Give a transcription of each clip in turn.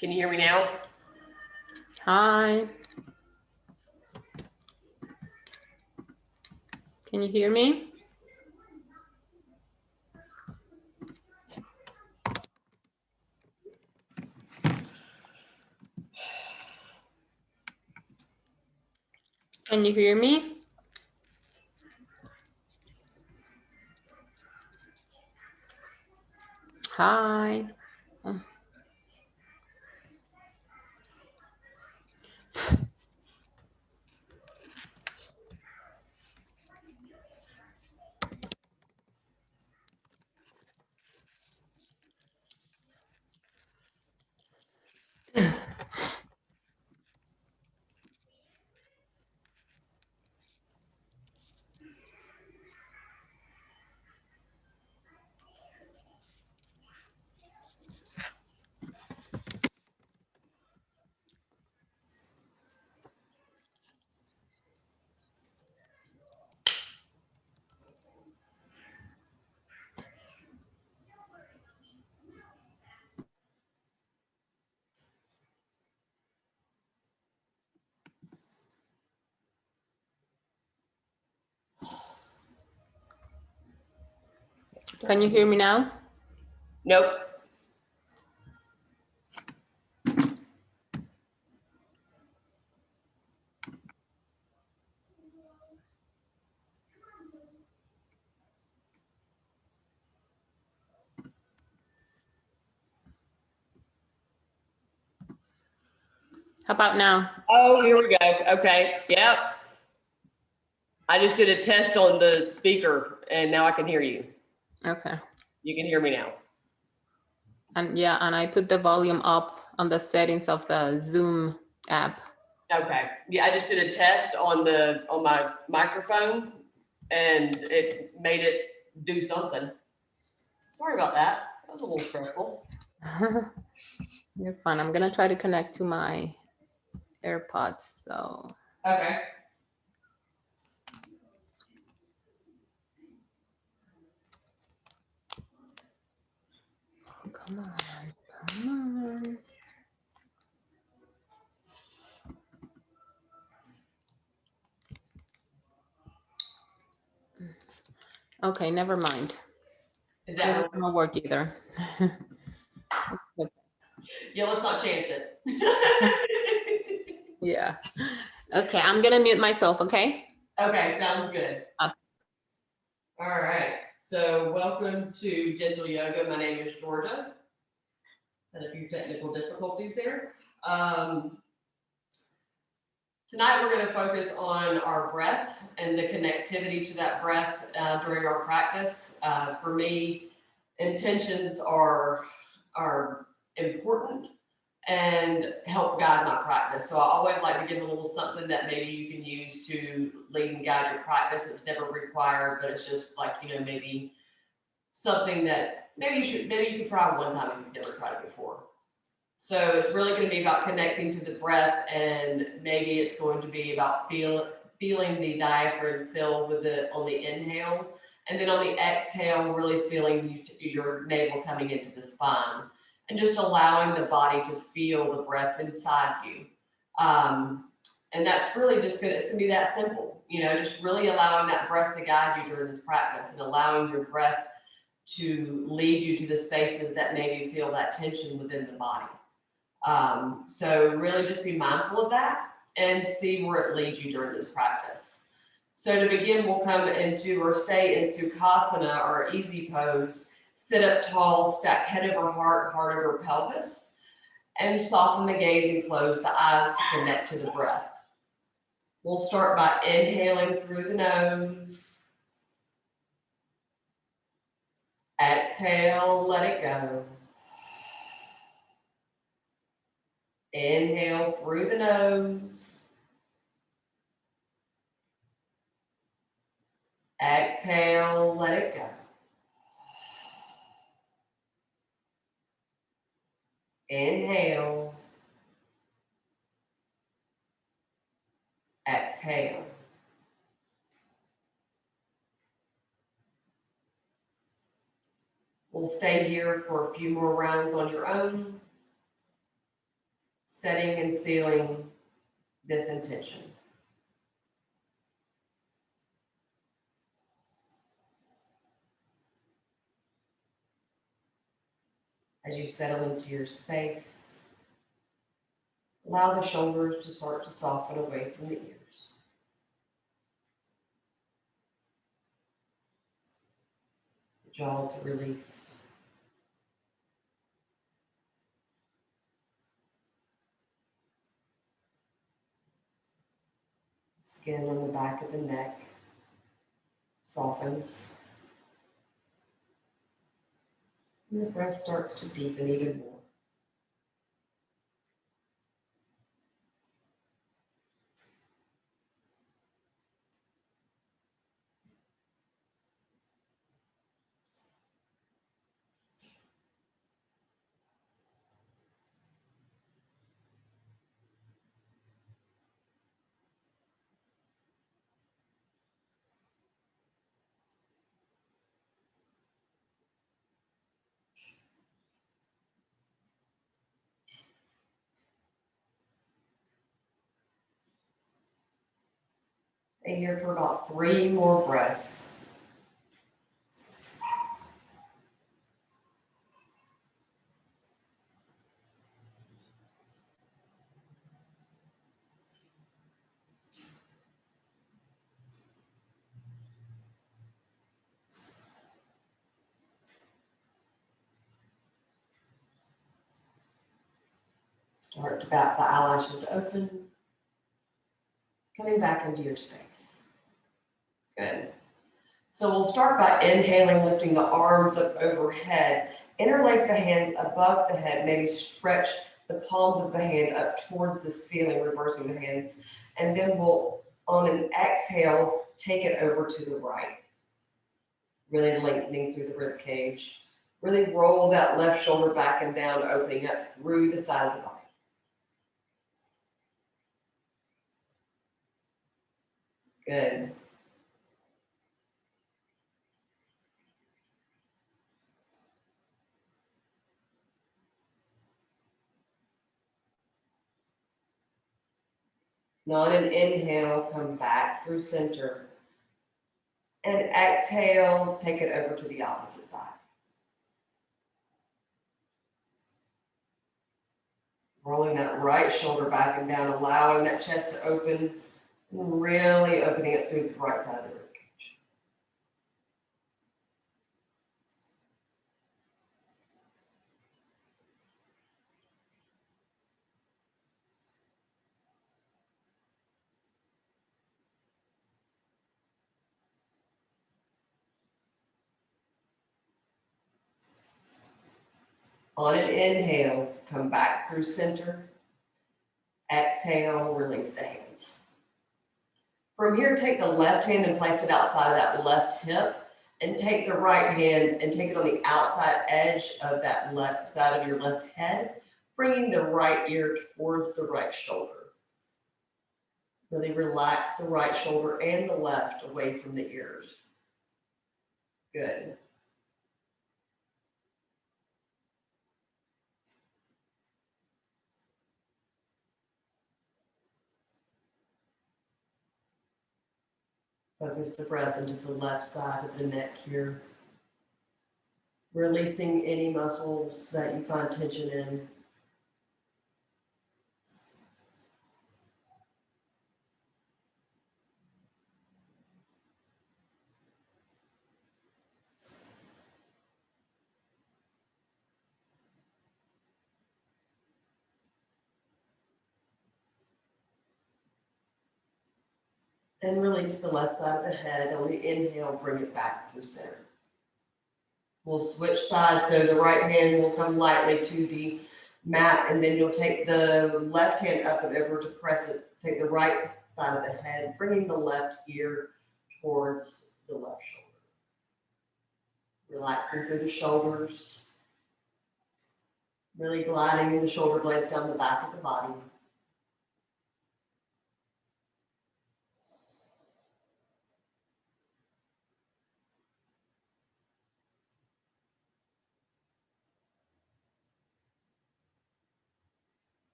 Can you hear me now? Hi. Can you hear me? Can you hear me? Hi. Can you hear me now? Nope. How about now? Oh, here we go. Okay. Yep. I just did a test on the speaker and now I can hear you. Okay. You can hear me now. And yeah, and I put the volume up on the settings of the Zoom app. Okay. Yeah, I just did a test on my microphone and it made it do something. Sorry about that. That was a little stressful. You're fine. I'm gonna try to connect to my AirPods. So Okay. come on, come on. Okay, never mind. Is It that ain't gonna work either. Yeah, let's not chance it. Yeah. Okay, I'm gonna mute myself, okay? Okay, sounds good. Okay. All right. So welcome to Gentle Yoga. My name is Georgia. Had a few technical difficulties there. Tonight we're going to focus on our breath and the connectivity to that breath during our practice. For me, intentions are important and help guide my practice. So I always like to give a little something that maybe you can use to lead and guide your practice. It's never required, but it's just like, maybe something that maybe you can try one time if you've never tried it before. So it's really going to be about connecting to the breath, and maybe it's going to be about feeling the diaphragm fill on the inhale, and then on the exhale, really feeling your navel coming into the spine, and just allowing the body to feel the breath inside you. And that's really just it's going to be that simple, just really allowing that breath to guide you during this practice, and allowing your breath to lead you to the spaces that maybe feel that tension within the body. So really just be mindful of that and see where it leads you during this practice. So to begin, we'll come into or stay in Sukhasana, or easy pose. Sit up tall, stack head over heart, heart over pelvis, and soften the gaze and close the eyes to connect to the breath. We'll start by inhaling through the nose. Exhale, let it go. Inhale through the nose. Exhale, let it go. Inhale. Exhale. We'll stay here for a few more rounds on your own. setting and sealing this intention. As you settle into your space, allow the shoulders to start to soften away from the ears. The jaws release. Skin on the back of the neck softens. And the breath starts to deepen even more. Stay here for about 3 more breaths. Start to bat the eyelashes open. Coming back into your space. Good. So we'll start by inhaling, lifting the arms up overhead. Interlace the hands above the head, maybe stretch the palms of the hand up towards the ceiling, reversing the hands. And then we'll, on an exhale, take it over to the right. Really lengthening through the rib cage. Really roll that left shoulder back and down, opening up through the side of the body. Good. Now on an inhale, come back through center. And exhale, take it over to the opposite side. Rolling that right shoulder back and down, allowing that chest to open, and really opening up through the right side of the rib cage. On an inhale, come back through center. Exhale, release the hands. From here, take the left hand and place it outside of that left hip, and take the right hand and take it on the outside edge of that left side of your left head, bringing the right ear towards the right shoulder. Really relax the right shoulder and the left away from the ears. Good. Focus the breath into the left side of the neck here. Releasing any muscles that you find tension in. And release the left side of the head. On the inhale, bring it back through center. We'll switch sides, so the right hand will come lightly to the mat, and then you'll take the left hand up and over to press it. Take the right side of the head, bringing the left ear towards the left shoulder. Relaxing through the shoulders. Really gliding the shoulder blades down the back of the body.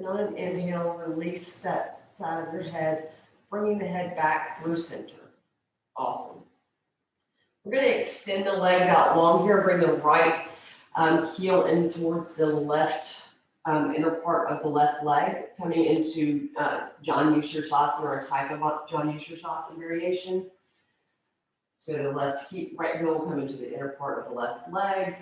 And on an inhale, release that side of your head, bringing the head back through center. Awesome. We're going to extend the legs out long here. Bring the right heel in towards the left inner part of the left leg, coming into Janu Sirsasana, or a type of Janu Sirsasana variation. So the right heel will come into the inner part of the left leg,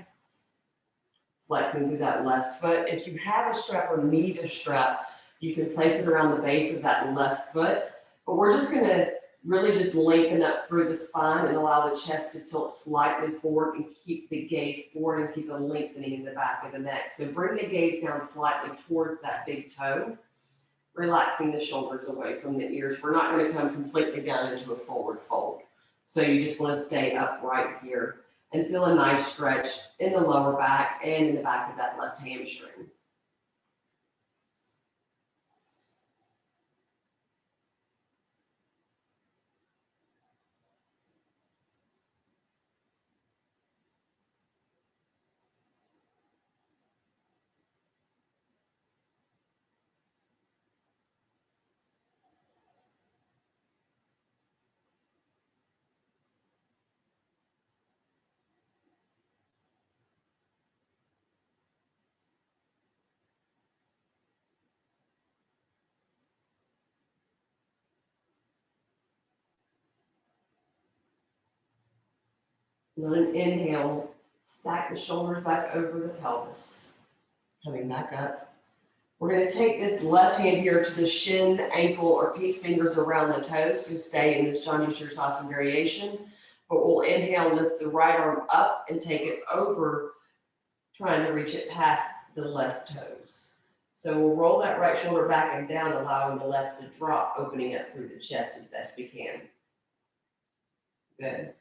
flexing through that left foot. If you have a strap or need a strap, you can place it around the base of that left foot. But we're just going to really just lengthen up through the spine and allow the chest to tilt slightly forward and keep the gaze forward and keep a lengthening in the back of the neck. So bring the gaze down slightly towards that big toe, relaxing the shoulders away from the ears. We're not going to come completely down into a forward fold. So you just want to stay upright here and feel a nice stretch in the lower back and in the back of that left hamstring. And on an inhale, stack the shoulders back over the pelvis. Coming back up. We're going to take this left hand here to the shin, ankle, or peace fingers around the toes to stay in this Janu Sirsasana variation. But we'll inhale, lift the right arm up and take it over, trying to reach it past the left toes. So we'll roll that right shoulder back and down, allowing the left to drop, opening up through the chest as best we can. Good.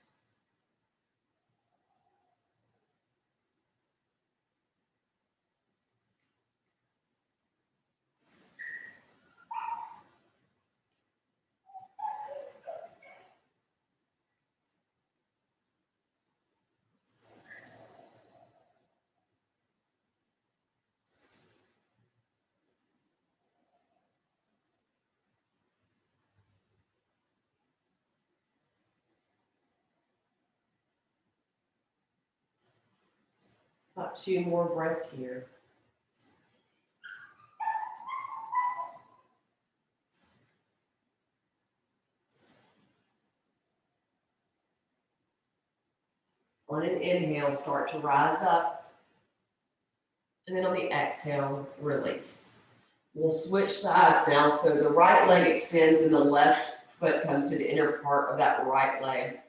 About 2 more breaths here. On an inhale, start to rise up. And then on the exhale, release. We'll switch sides now. So the right leg extends and the left foot comes to the inner part of that right leg.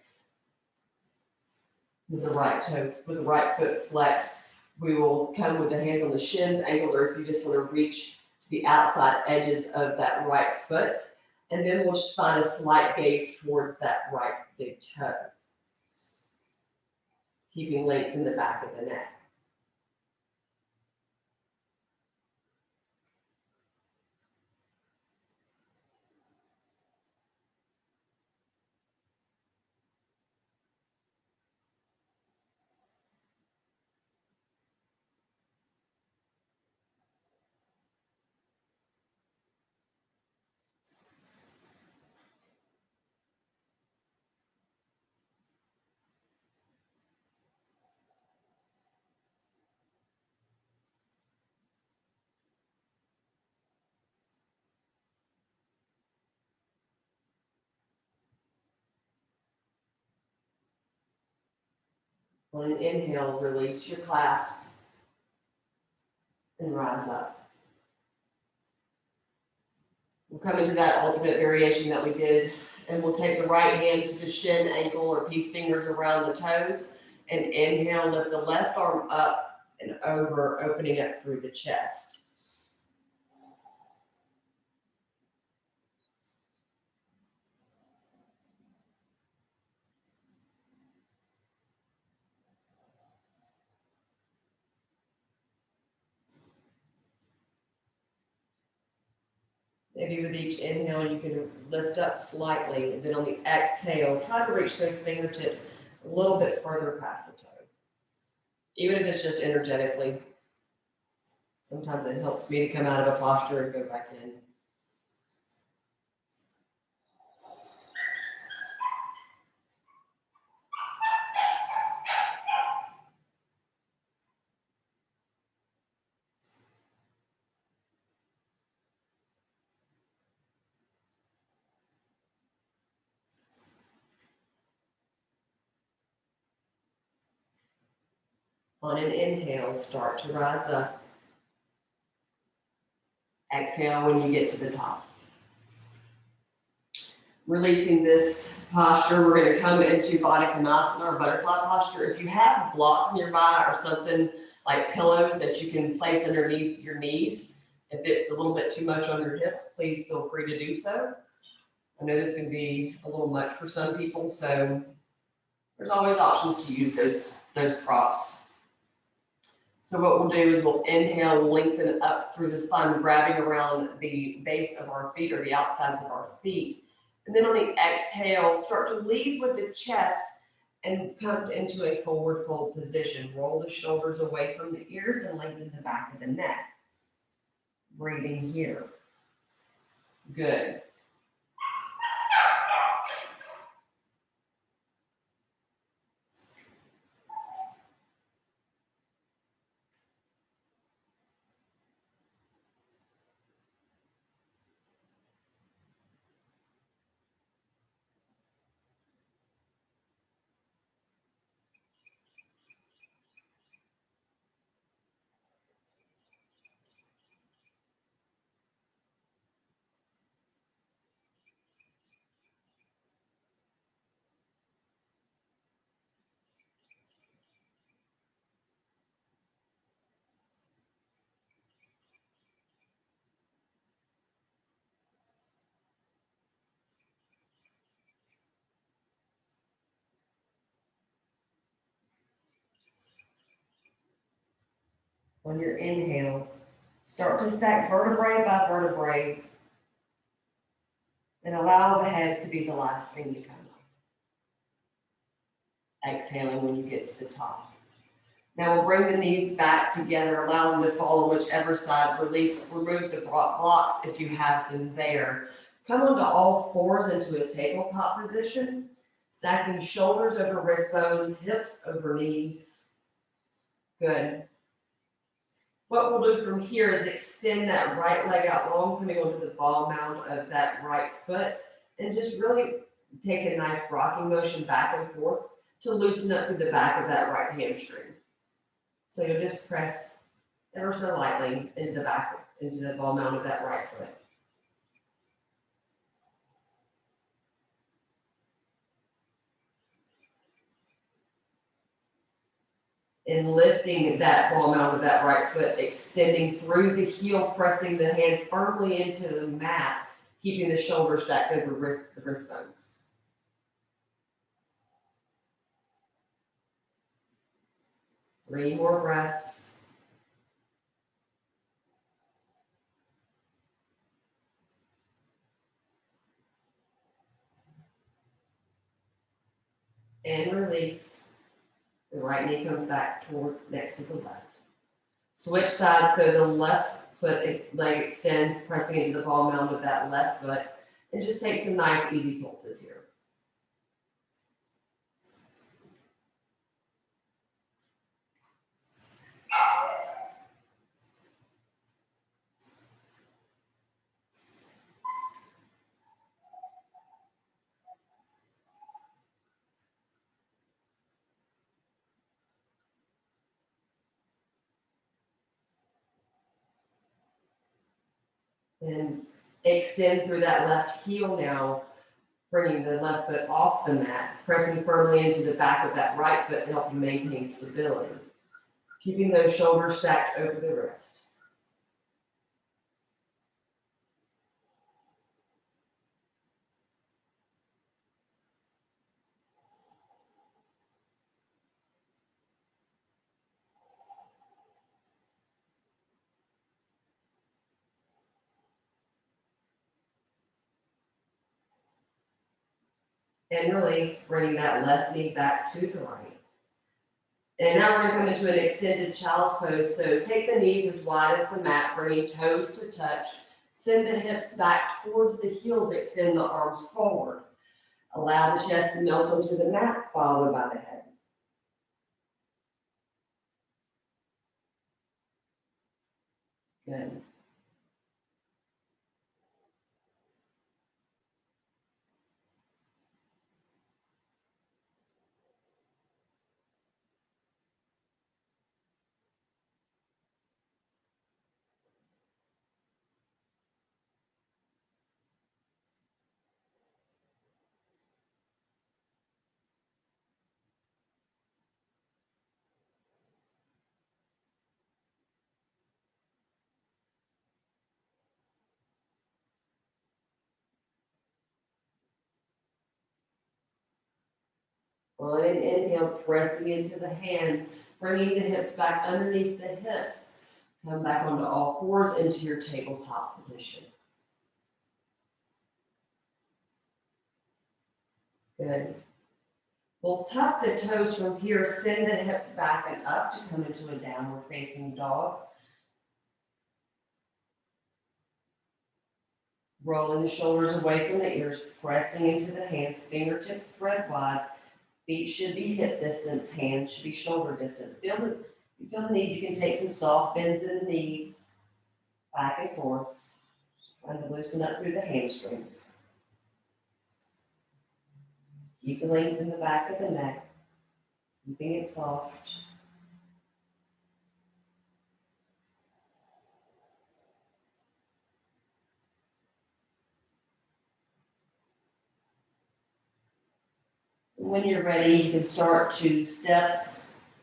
With the right toe, with the right foot flexed, we will come with the hands on the shins, ankles, or if you just want to reach to the outside edges of that right foot. And then we'll just find a slight gaze towards that right big toe. Keeping length in the back of the neck. On an inhale, release your clasp and rise up. We'll come into that alternate variation that we did, and we'll take the right hand to the shin, ankle, or peace fingers around the toes, and inhale, lift the left arm up and over, opening up through the chest. Maybe with each inhale, you can lift up slightly, and then on the exhale, try to reach those fingertips a little bit further past the toe, even if it's just energetically. Sometimes it helps me to come out of a posture and go back in. On an inhale, start to rise up. Exhale when you get to the top. Releasing this posture, we're going to come into Baddha Konasana or butterfly posture. If you have blocks nearby or something like pillows that you can place underneath your knees, if it's a little bit too much on your hips, please feel free to do so. I know this can be a little much for some people, so there's always options to use those props. So what we'll do is we'll inhale, lengthen up through the spine, grabbing around the base of our feet or the outsides of our feet. And then on the exhale, start to lead with the chest and come into a forward fold position. Roll the shoulders away from the ears and lengthen the back of the neck. Breathing here. Good. On your inhale, start to stack vertebrae by vertebrae and allow the head to be the last thing to come up. Exhaling when you get to the top. Now we'll bring the knees back together, allow them to fall on whichever side. Remove the blocks if you have them there. Come onto all fours into a tabletop position, stacking shoulders over wrist bones, hips over knees. Good. What we'll do from here is extend that right leg out long, coming onto the ball mount of that right foot, and just really take a nice rocking motion back and forth to loosen up through the back of that right hamstring. So you'll just press ever so lightly into the back, into the ball mount of that right foot. And lifting that ball mount of that right foot, extending through the heel, pressing the hands firmly into the mat, keeping the shoulders stacked over the wrist bones. Three more breaths. And release. The right knee comes back toward next to the left. Switch sides so the left foot leg extends, pressing into the ball mount of that left foot. And just take some nice easy pulses here. And extend through that left heel now, bringing the left foot off the mat, pressing firmly into the back of that right foot to help you maintain stability. Keeping those shoulders stacked over the wrist. And release, bringing that left knee back to the right. And now we're gonna come into an extended child's pose. So take the knees as wide as the mat, bringing toes to touch. Send the hips back towards the heels, extend the arms forward. Allow the chest to melt onto the mat, followed by the head. Good. On an inhale, pressing into the hands, bringing the hips back underneath the hips. Come back onto all fours into your tabletop position. Good. We'll tuck the toes from here, send the hips back and up to come into a downward facing dog. Rolling the shoulders away from the ears, pressing into the hands, fingertips spread wide. Feet should be hip distance, hands should be shoulder distance. If you feel the need, you can take some soft bends in the knees, back and forth. Just trying to loosen up through the hamstrings. Keep the length in the back of the neck, keeping it soft. When you're ready, you can start to step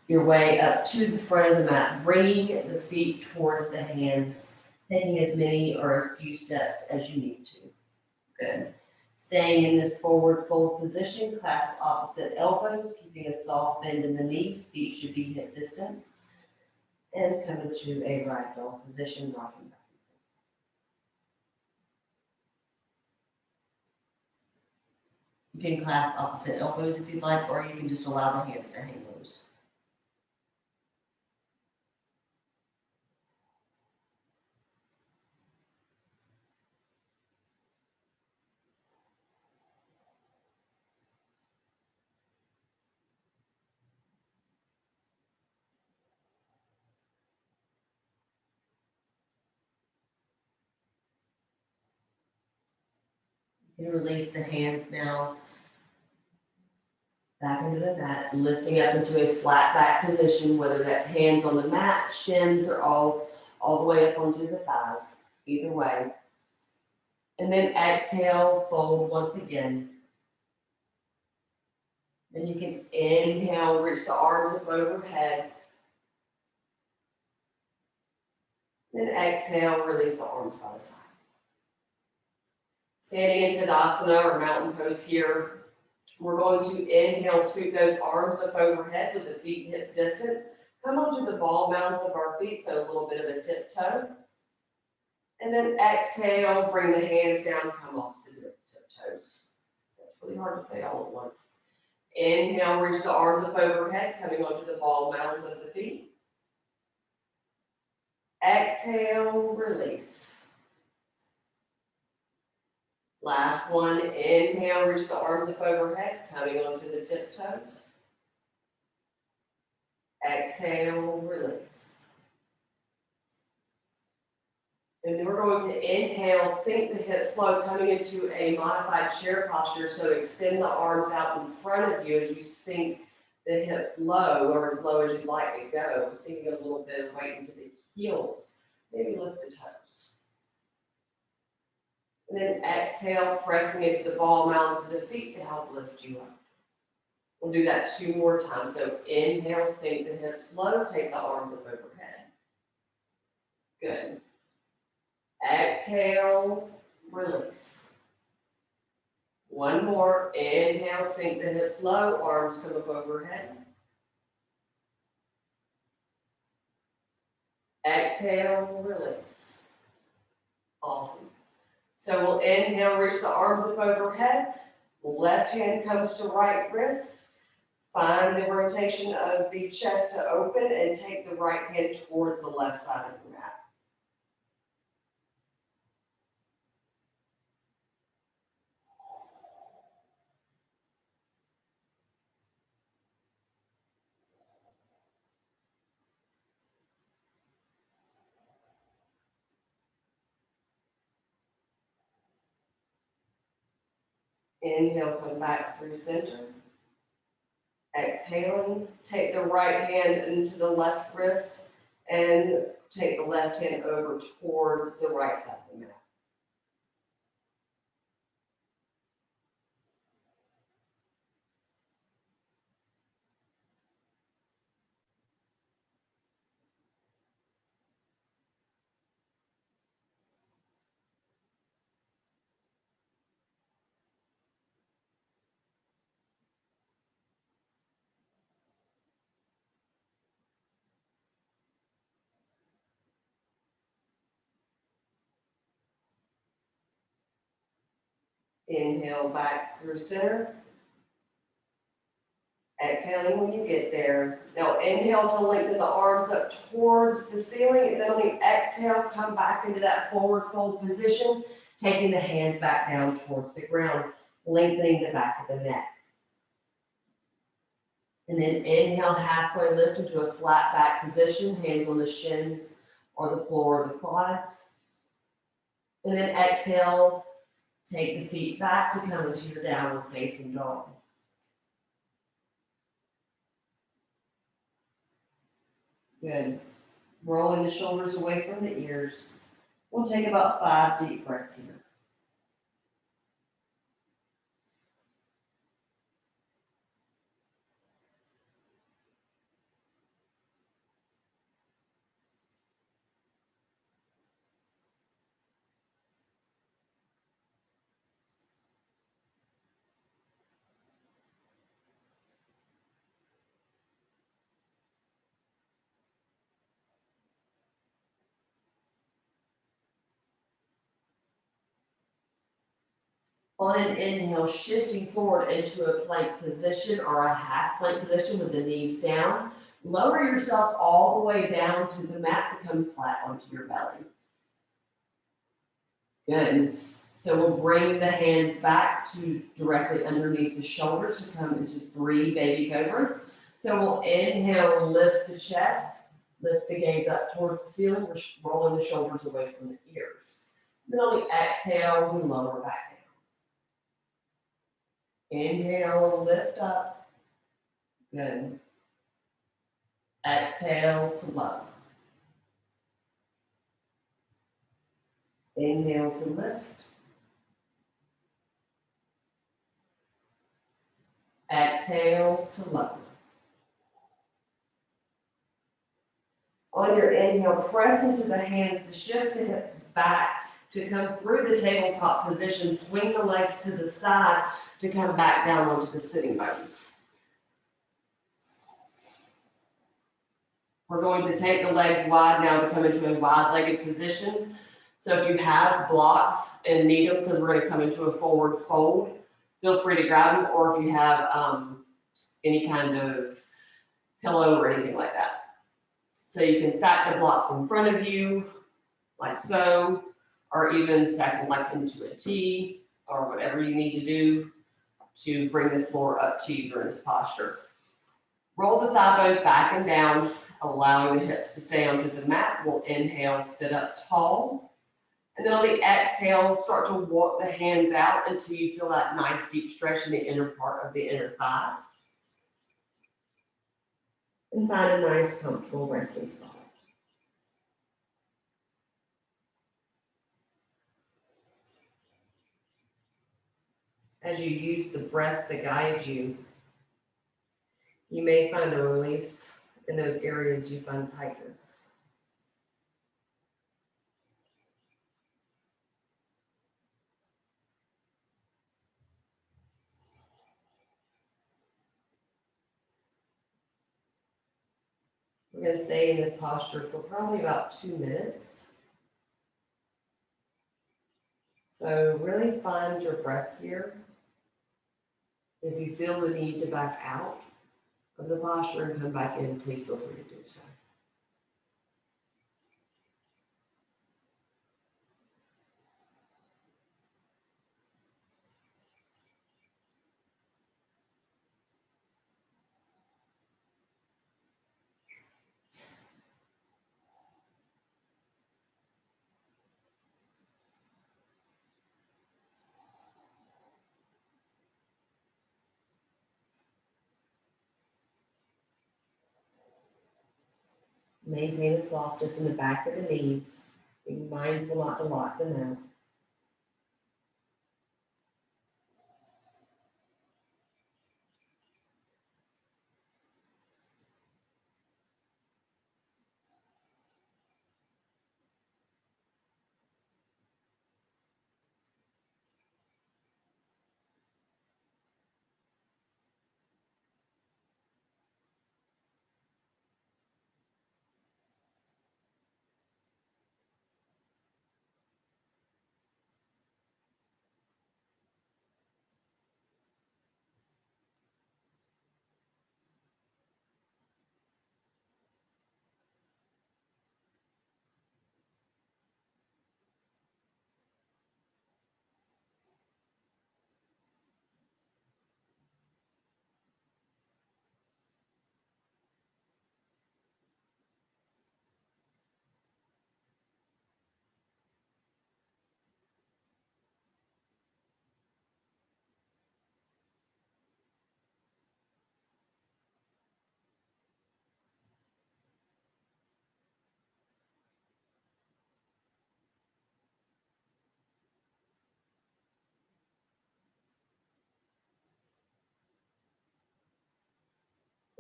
your way up to the front of the mat, bringing the feet towards the hands, taking as many or as few steps as you need to. Good. Staying in this forward fold position, clasp opposite elbows, keeping a soft bend in the knees, feet should be hip distance. And come into a ragdoll position, rocking back. You can clasp opposite elbows if you'd like, or you can just allow the hands to hang loose. You can release the hands now back into the mat, lifting up into a flat back position, whether that's hands on the mat, shins, or all the way up onto the thighs, either way. And then exhale, fold once again. Then you can inhale, reach the arms up overhead. Then exhale, release the arms by the side. Standing in Tadasana or mountain pose here. We're going to inhale, sweep those arms up overhead with the feet hip distance. Come onto the ball mounds of our feet, so a little bit of a tiptoe. And then exhale, bring the hands down, come off the tiptoes. That's really hard to say all at once. Inhale, reach the arms up overhead, coming onto the ball mounds of the feet. Exhale, release. Last one, inhale, reach the arms up overhead, coming onto the tiptoes. Exhale, release. And then we're going to inhale, sink the hips low, coming into a modified chair posture. So extend the arms out in front of you as you sink the hips low, or as low as you'd like to go, sinking a little bit of weight into the heels. Maybe lift the toes. And then exhale, pressing into the ball mounds of the feet to help lift you up. We'll do that 2 more times. So inhale, sink the hips low, take the arms up overhead. Good. Exhale, release. One more. Inhale, sink the hips low, arms come up overhead. Exhale, release. Awesome. So we'll inhale, reach the arms up overhead. Left hand comes to right wrist. Find the rotation of the chest to open and take the right hand towards the left side of the mat. Inhale, come back through center. Exhaling, take the right hand into the left wrist and take the left hand over towards the right side of the mat. Inhale back through center. Exhaling when you get there. Now inhale to lengthen the arms up towards the ceiling, and then on the exhale, come back into that forward fold position, taking the hands back down towards the ground, lengthening the back of the neck. And then inhale, halfway lift into a flat back position, hands on the shins or the floor of the quads. And then exhale, take the feet back to come into your downward facing dog. Good. Rolling the shoulders away from the ears. We'll take about 5 deep breaths here. On an inhale, shifting forward into a plank position or a half plank position with the knees down. Lower yourself all the way down to the mat to come flat onto your belly. Good. So we'll bring the hands back to directly underneath the shoulders to come into 3 baby cobras. So we'll inhale, lift the chest, lift the gaze up towards the ceiling. We're rolling the shoulders away from the ears. Then on the exhale, we lower back down. Inhale, lift up. Good. Exhale to lower. Inhale to lift. Exhale to lower. On your inhale, press into the hands to shift the hips back to come through the tabletop position. Swing the legs to the side to come back down onto the sitting bones. We're going to take the legs wide now to come into a wide-legged position. So if you have blocks and need them, because we're going to come into a forward fold, feel free to grab them, or if you have any kind of pillow or anything like that. So you can stack the blocks in front of you, like so, or even stack them like into a T, or whatever you need to do to bring the floor up to you during this posture. Roll the thigh bones back and down, allowing the hips to stay onto the mat. We'll inhale, sit up tall. And then on the exhale, start to walk the hands out until you feel that nice deep stretch in the inner part of the inner thighs. And find a nice, comfortable resting spot. As you use the breath to guide you, you may find a release in those areas you find tightness. We're going to stay in this posture for probably about 2 minutes. So really find your breath here. If you feel the need to back out, of the posture and come back in, please feel free to do so. Maintain a softness in the back of the knees, being mindful not to lock them out.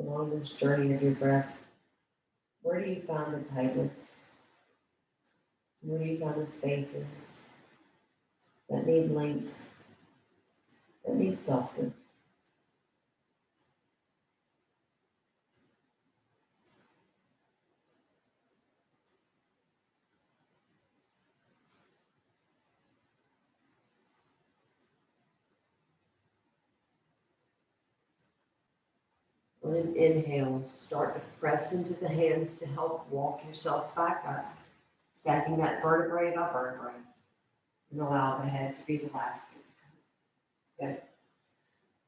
Along this journey of your breath, where do you find the tightness? Where do you find the spaces that need length, that need softness? On an inhale, start to press into the hands to help walk yourself back up, stacking that vertebrae above vertebrae, and allow the head to be the last thing. Good.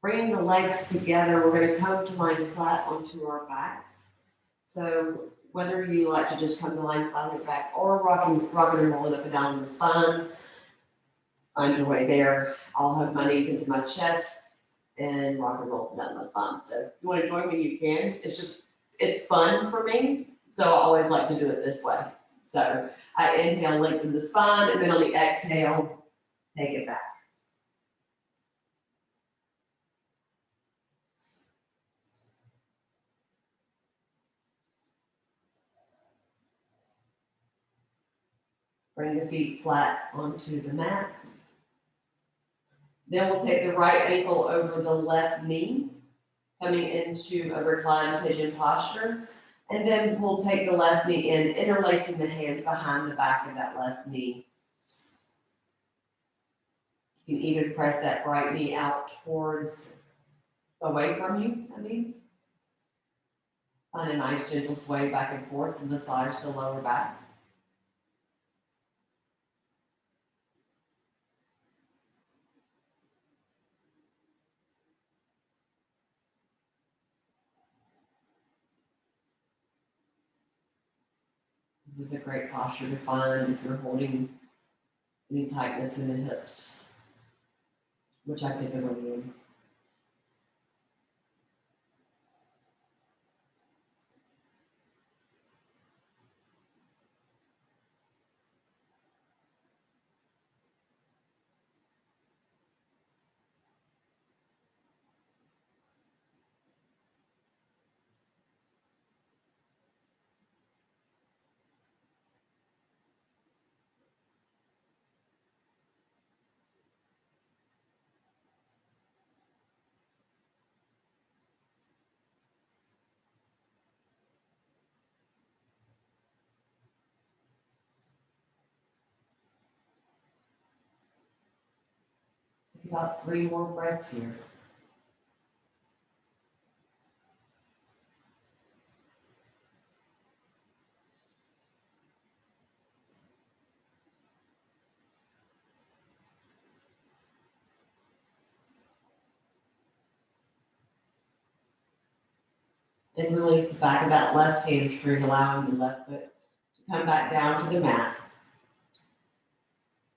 Bringing the legs together, we're going to come to lying flat onto our backs. So whether you like to just come to lying flat on your back or rocking and rolling up and down the spine, find your way there. I'll hug my knees into my chest and rock and roll down my spine. So if you want to join me, you can. It's fun for me. So I always like to do it this way. So I inhale, lengthen the spine, and then on the exhale, take it back. Bring the feet flat onto the mat. Then we'll take the right ankle over the left knee, coming into a reclined pigeon posture. And then we'll take the left knee in, interlacing the hands behind the back of that left knee. You can even press that right knee out towards, away from you, Find a nice gentle sway back and forth from the sides to lower back. This is a great posture to find if you're holding any tightness in the hips, which I typically am. About 3 more breaths here. and release the back of that left hamstring, allowing the left foot to come back down to the mat.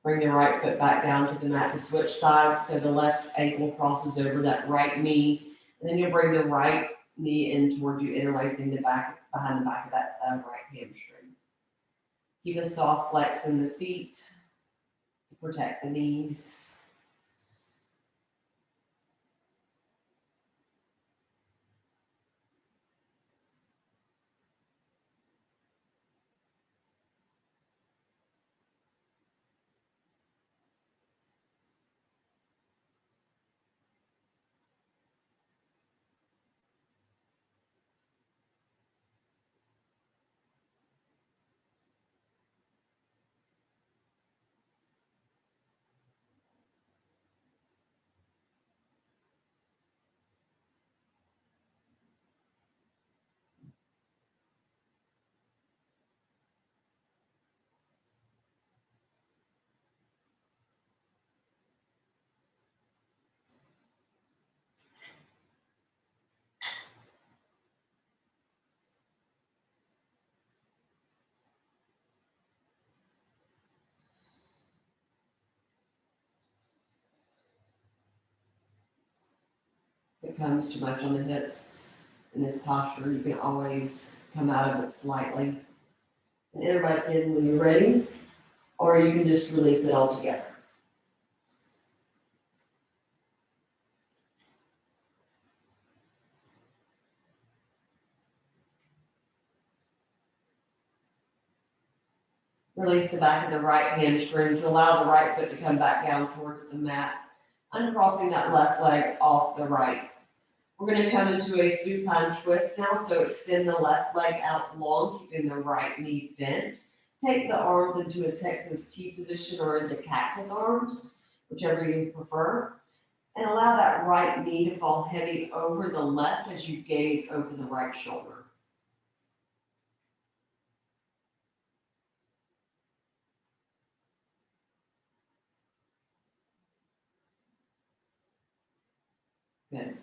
Bring the right foot back down to the mat to switch sides so the left ankle crosses over that right knee. And then you'll bring the right knee in towards you, interlacing the back, behind the back of that right hamstring. Keep a soft flex in the feet to protect the knees. If it comes too much on the hips in this posture, you can always come out of it slightly and enter back in when you're ready, or you can just release it altogether. Release the back of the right hamstring to allow the right foot to come back down towards the mat, uncrossing that left leg off the right. We're going to come into a supine twist now, so extend the left leg out long, keeping the right knee bent. Take the arms into a Texas T position or into cactus arms, whichever you prefer, and allow that right knee to fall heavy over the left as you gaze over the right shoulder. Good.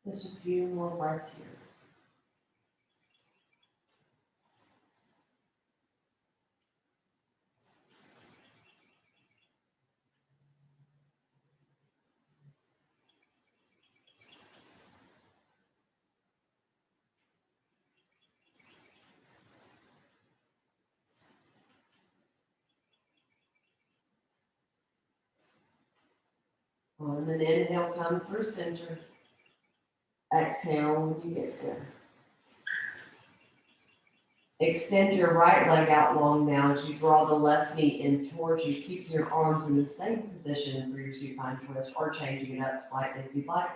Just a few more breaths here. And then inhale, come through center. Exhale when you get there. Extend your right leg out long now as you draw the left knee in towards you, keeping your arms in the same position for your supine twist or changing it up slightly if you'd like.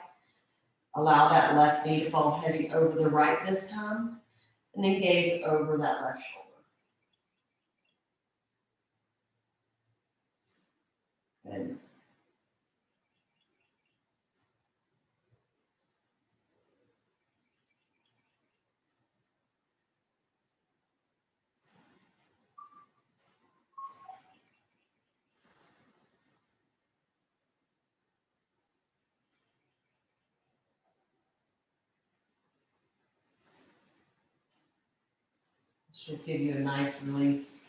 Allow that left knee to fall heavy over the right this time, and then gaze over that left shoulder. Good. should give you a nice release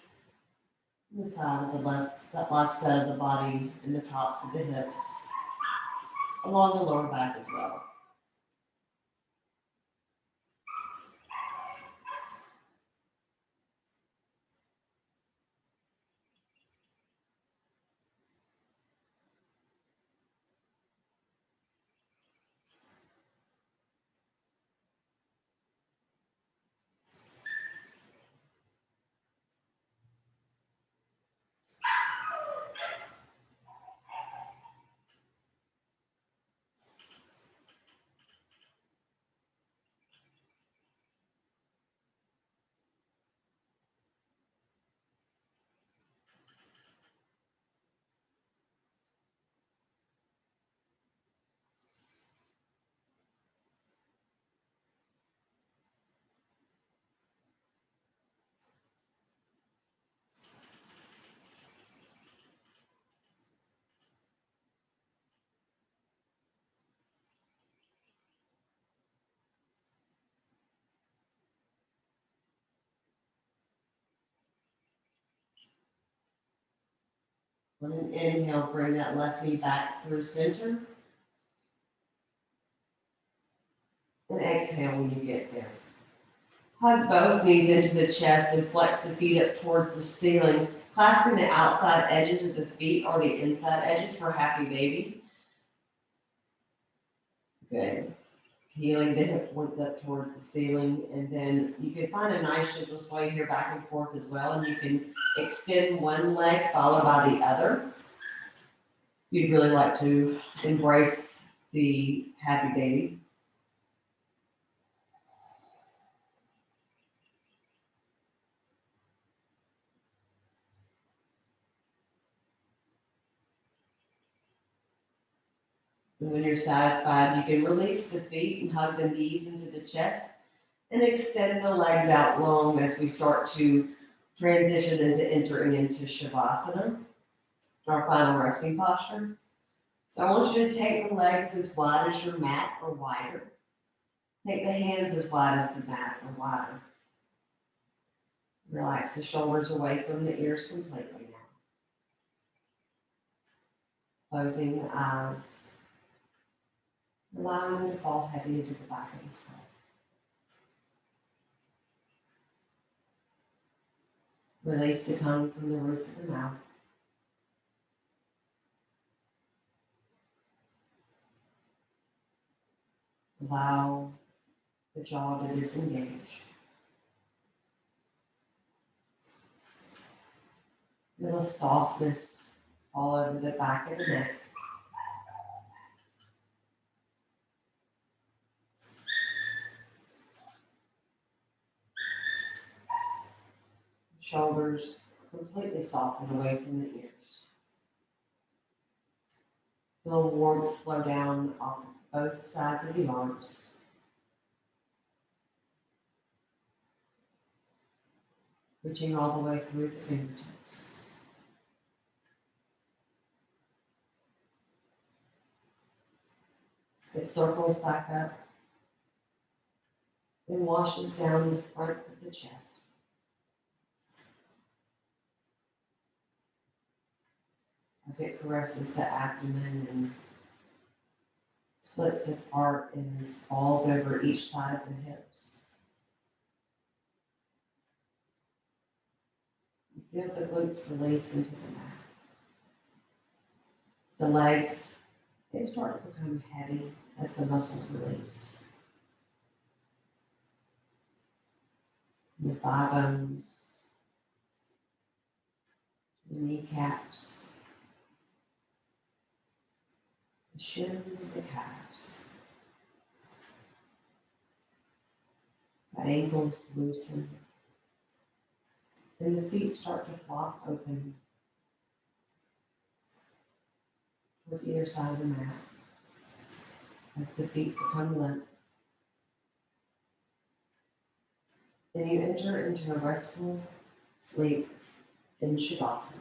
on the side of the left side of the body and the tops of the hips, along the lower back as well. On an inhale, bring that left knee back through center. And exhale when you get there. Hug both knees into the chest and flex the feet up towards the ceiling, clasping the outside edges of the feet or the inside edges for happy baby. Good. Healing the hip points up towards the ceiling, and then you can find a nice gentle sway here back and forth as well, and you can extend one leg followed by the other. You'd really like to embrace the happy baby. And when you're satisfied, you can release the feet and hug the knees into the chest and extend the legs out long as we start to transition into entering into Shavasana, our final resting posture. So I want you to take the legs as wide as your mat or wider. Take the hands as wide as the mat or wider. Relax the shoulders away from the ears completely now. Closing the eyes. Allowing them to fall heavy into the back of the skull. Release the tongue from the roof of the mouth. Allow the jaw to disengage. Feel a softness all over the back of the neck. Shoulders completely soften away from the ears. Feel warmth flow down off both sides of the arms. Reaching all the way through the fingertips. It circles back up and washes down the front of the chest. As it caresses the abdomen and splits apart and falls over each side of the hips. You feel the glutes release into the mat. The legs, they start to become heavy as the muscles release. The thigh bones, the kneecaps, the shins and the calves. The ankles loosen, and the feet start to flop open towards either side of the mat as the feet become limp. Then you enter into a restful sleep in Shavasana.